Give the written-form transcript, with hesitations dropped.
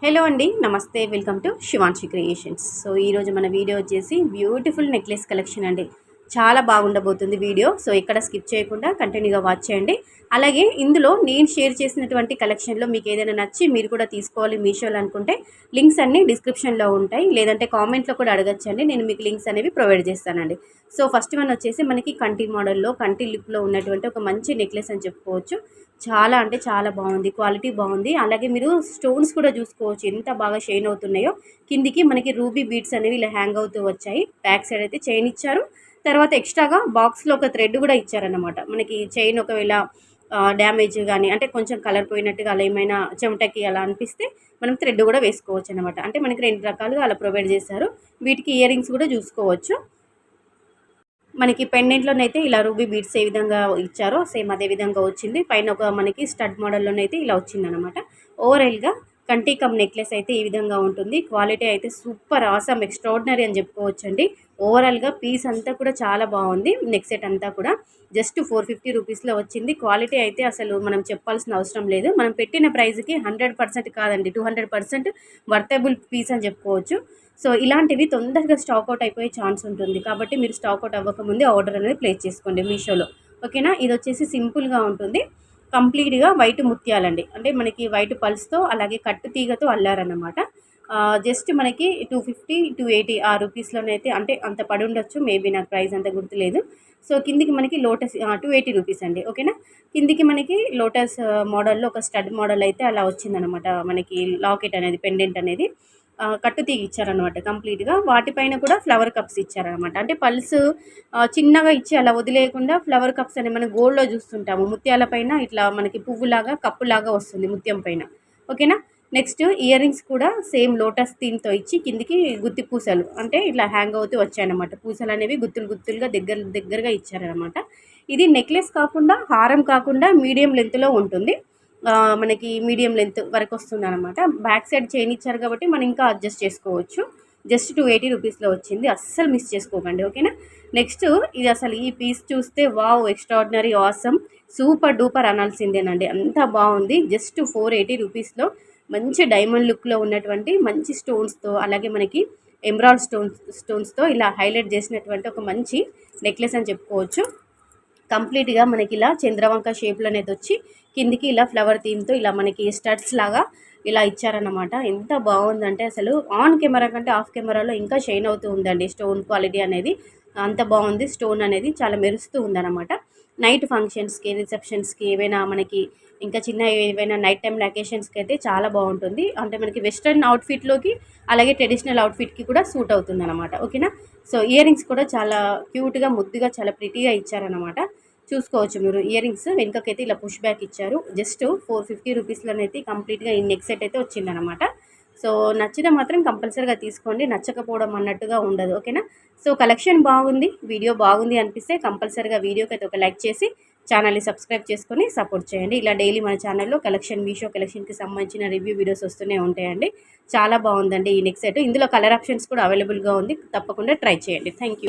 Hello అండి, నమస్తే. Welcome to Shivanshi creations. So ఈరోజు మన వీడియో వచ్చేసి బ్యూటిఫుల్ నెక్లెస్ కలెక్షన్ అండి. చాలా బాగుండబోతుంది వీడియో. సో ఇక్కడ స్కిప్ చేయకుండా కంటిన్యూగా వాచ్ చేయండి. అలాగే ఇందులో నేను షేర్ చేసినటువంటి కలెక్షన్లో మీకు ఏదైనా నచ్చి మీరు కూడా తీసుకోవాలి మీషోలో అనుకుంటే లింక్స్ అన్నీ డిస్క్రిప్షన్లో ఉంటాయి, లేదంటే కామెంట్లో కూడా అడగచ్చండి. నేను మీకు లింక్స్ అనేవి ప్రొవైడ్ చేస్తానండి. సో ఫస్ట్ వన్ వచ్చేసి మనకి కంటి మోడల్లో కంటి లుక్లో ఉన్నటువంటి ఒక మంచి నెక్లెస్ అని చెప్పుకోవచ్చు. చాలా అంటే చాలా బాగుంది, క్వాలిటీ బాగుంది. అలాగే మీరు స్టోన్స్ కూడా చూసుకోవచ్చు ఎంత బాగా షైన్ అవుతున్నాయో. కిందికి మనకి రూబీ బీడ్స్ అనేవి ఇలా హ్యాంగ్ అవుతూ వచ్చాయి. బ్యాక్ సైడ్ అయితే చైన్ ఇచ్చారు. తర్వాత ఎక్స్ట్రాగా బాక్స్లో ఒక థ్రెడ్ కూడా ఇచ్చారన్నమాట. మనకి చైన్ ఒకవేళ డ్యామేజ్ కానీ అంటే కొంచెం కలర్ పోయినట్టుగా అలా ఏమైనా చెమటకి అలా అనిపిస్తే మనం థ్రెడ్ కూడా వేసుకోవచ్చు అనమాట. అంటే మనకి రెండు రకాలుగా అలా ప్రొవైడ్ చేశారు. వీటికి ఇయర్ రింగ్స్ కూడా చూసుకోవచ్చు. మనకి పెండెంట్లోనైతే ఇలా రూబీ బీడ్స్ ఏ విధంగా ఇచ్చారో సేమ్ అదే విధంగా వచ్చింది. పైన ఒక మనకి స్టడ్ మోడల్లోనైతే ఇలా వచ్చిందనమాట. ఓవరాల్గా కంటి కమ్ నెక్లెస్ అయితే ఈ విధంగా ఉంటుంది. క్వాలిటీ అయితే సూపర్ ఆసమ్ ఎక్స్ట్రాడినరీ అని చెప్పుకోవచ్చండి. ఓవరాల్గా పీస్ అంతా కూడా చాలా బాగుంది. నెక్ సెట్ అంతా కూడా జస్ట్ 450 రూపీస్లో వచ్చింది. క్వాలిటీ అయితే అసలు మనం చెప్పాల్సిన అవసరం లేదు. మనం పెట్టిన ప్రైస్కి 100% కాదండి, 200% వర్తబుల్ పీస్ అని చెప్పుకోవచ్చు. సో ఇలాంటివి తొందరగా స్టాక్ అవుట్ అయిపోయే ఛాన్స్ ఉంటుంది, కాబట్టి మీరు స్టాక్ అవుట్ అవ్వకముందే ఆర్డర్ అనేది ప్లేస్ చేసుకోండి మీషోలో. ఓకేనా. ఇది వచ్చేసి సింపుల్గా ఉంటుంది. కంప్లీట్గా వైట్ ముత్యాలండి, అంటే మనకి వైట్ పల్స్తో అలాగే కట్టు తీగతో అల్లారన్నమాట. జస్ట్ మనకి 250 280 ఆ రూపీస్లోనైతే, అంటే అంత పడి ఉండొచ్చు మేబీ, నాకు ప్రైస్ అంత గుర్తులేదు. సో కిందికి మనకి లోటస్ 280 రూపీస్ అండి. ఓకేనా. కిందికి మనకి లోటస్ మోడల్లో ఒక స్టడ్ మోడల్ అయితే అలా వచ్చిందనమాట. మనకి లాకెట్ అనేది పెండెంట్ అనేది కట్టు తీగ ఇచ్చారనమాట కంప్లీట్గా. వాటిపైన కూడా ఫ్లవర్ కప్స్ ఇచ్చారనమాట. అంటే పల్స్ చిన్నగా ఇచ్చి అలా వదిలేయకుండా ఫ్లవర్ కప్స్ అని మనం గోల్డ్లో చూస్తుంటాము. ముత్యాల పైన ఇట్లా మనకి పువ్వులాగా కప్పులాగా వస్తుంది ముత్యం పైన. ఓకేనా. నెక్స్ట్ ఇయర్ రింగ్స్ కూడా సేమ్ లోటస్ థీమ్తో ఇచ్చి కిందికి గుత్తి పూసలు అంటే ఇట్లా హ్యాంగ్ అవుతూ వచ్చాయన్నమాట. పూసలు అనేవి గుత్తులు గుత్తులుగా దగ్గరగా ఇచ్చారనమాట. ఇది నెక్లెస్ కాకుండా హారం కాకుండా మీడియం లెంత్లో ఉంటుంది. మనకి మీడియం లెంత్ వరకు వస్తుంది అనమాట. బ్యాక్ సైడ్ చైన్ ఇచ్చారు కాబట్టి మనం ఇంకా అడ్జస్ట్ చేసుకోవచ్చు. జస్ట్ 280 రూపీస్లో వచ్చింది. అస్సలు మిస్ చేసుకోకండి. ఓకేనా. నెక్స్ట్ ఇది అసలు ఈ పీస్ చూస్తే wow extraordinary awesome super duper అనాల్సిందేనండి, అంత బాగుంది. జస్ట్ 480 రూపీస్లో మంచి డైమండ్ లుక్లో ఉన్నటువంటి మంచి స్టోన్స్తో అలాగే మనకి ఎమరాల్డ్ స్టోన్స్తో ఇలా హైలైట్ చేసినటువంటి ఒక మంచి నెక్లెస్ అని చెప్పుకోవచ్చు. కంప్లీట్గా మనకి ఇలా చంద్రవంక షేప్లో అనేది వచ్చి కిందికి ఇలా ఫ్లవర్ థీమ్తో ఇలా మనకి స్టడ్స్ లాగా ఇలా ఇచ్చారన్నమాట. ఎంత బాగుందంటే అసలు ఆన్ కెమెరా కంటే ఆఫ్ కెమెరాలో ఇంకా షైన్ అవుతూ ఉందండి స్టోన్ క్వాలిటీ అనేది. అంత బాగుంది. స్టోన్ అనేది చాలా మెరుస్తూ ఉందన్నమాట. నైట్ ఫంక్షన్స్కి రిసెప్షన్స్కి ఏవైనా మనకి ఇంకా చిన్న ఏవైనా నైట్ టైం లొకేషన్స్కి అయితే చాలా బాగుంటుంది. అంటే మనకి వెస్ట్రన్ అవుట్ఫిట్లోకి అలాగే ట్రెడిషనల్ అవుట్ఫిట్కి కూడా సూట్ అవుతుంది అనమాట. ఓకేనా. సో ఇయర్ రింగ్స్ కూడా చాలా క్యూట్గా ముద్దుగా చాలా ప్రిటీగా ఇచ్చారనమాట. చూసుకోవచ్చు మీరు. ఇయర్ రింగ్స్ వెనుకకైతే ఇలా పుష్ బ్యాక్ ఇచ్చారు. జస్ట్ 450 రూపీస్లోనైతే కంప్లీట్గా ఈ నెక్ సెట్ అయితే వచ్చిందనమాట. సో నచ్చితే మాత్రం కంపల్సరీగా తీసుకోండి, నచ్చకపోవడం అన్నట్టుగా ఉండదు. ఓకేనా. సో కలెక్షన్ బాగుంది, వీడియో బాగుంది అనిపిస్తే కంపల్సరీగా వీడియోకి అయితే ఒక లైక్ చేసి ఛానల్ని సబ్స్క్రైబ్ చేసుకొని సపోర్ట్ చేయండి. ఇలా డైలీ మన ఛానల్లో మీషో కలెక్షన్కి సంబంధించిన రివ్యూ వీడియోస్ వస్తూనే ఉంటాయండి. చాలా బాగుందండి ఈ నెక్ సెట్. ఇందులో కలర్ ఆప్షన్స్ కూడా అవైలబుల్గా ఉంది. తప్పకుండా ట్రై చేయండి. Thank you.